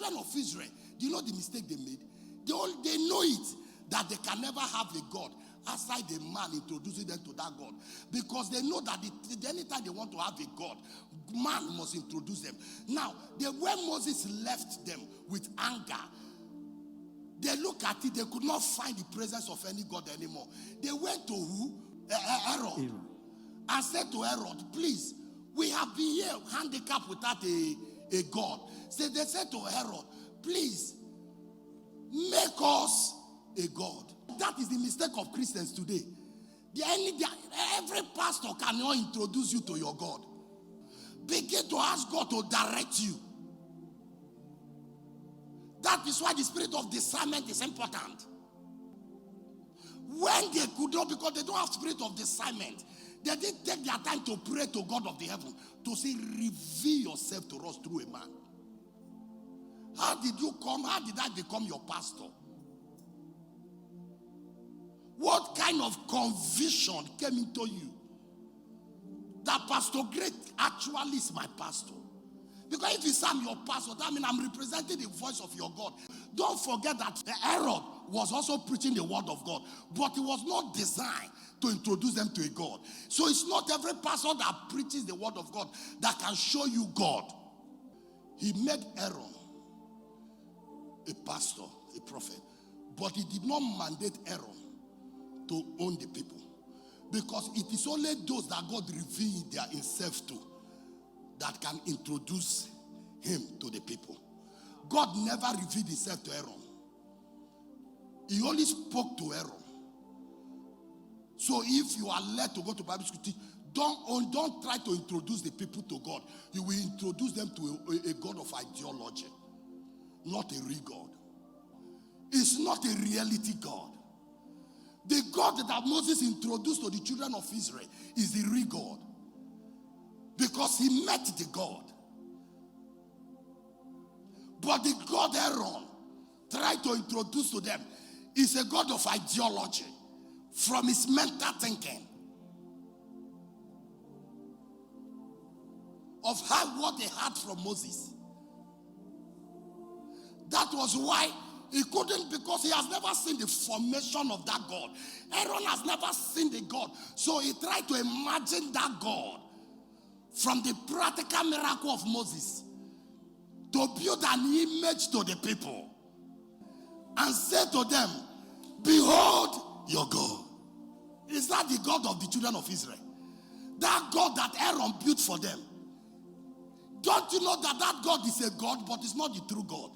children of Israel, do you know the mistake they made? They know it, that they can never have a God aside the man introducing them to that God. Because they know that anytime they want to have a God, man must introduce them. Now, when Moses left them with anger, they look at it, they could not find the presence of any God anymore. They went to who? Herod. And said to Herod, please, we have been here handicapped without a God. So they said to Herod, please, make us a God. That is the mistake of Christians today. Every pastor cannot introduce you to your God. Begin to ask God to direct you. That is why the spirit of discernment is important. When they could not, because they don't have spirit of discernment, they didn't take their time to pray to God of the heaven to say, reveal yourself to us through a man. How did you come? How did I become your pastor? What kind of conviction came into you that Pastor Great actually is my pastor? Because if you say I'm your pastor, that means I'm representing the voice of your God. Don't forget that Herod was also preaching the word of God, but it was not designed to introduce them to a God. So it's not every pastor that preaches the word of God that can show you God. He made Aaron a pastor, a prophet, but he did not mandate Aaron to own the people, because it is only those that God revealed himself to that can introduce him to the people. God never revealed himself to Aaron. He only spoke to Aaron. So if you are led to go to Bible school, don't try to introduce the people to God. You will introduce them to a God of ideology, not a real God. It's not a reality God. The God that Moses introduced to the children of Israel is the real God, because he met the God. But the God Aaron tried to introduce to them is a God of ideology, from his mental thinking, of what they had from Moses. That was why he couldn't, because he has never seen the formation of that God. Aaron has never seen the God. So he tried to imagine that God from the practical miracle of Moses to build an image to the people and say to them, behold your God. Is that the God of the children of Israel? That God that Aaron built for them. Don't you know that God is a God, but it's not the true God?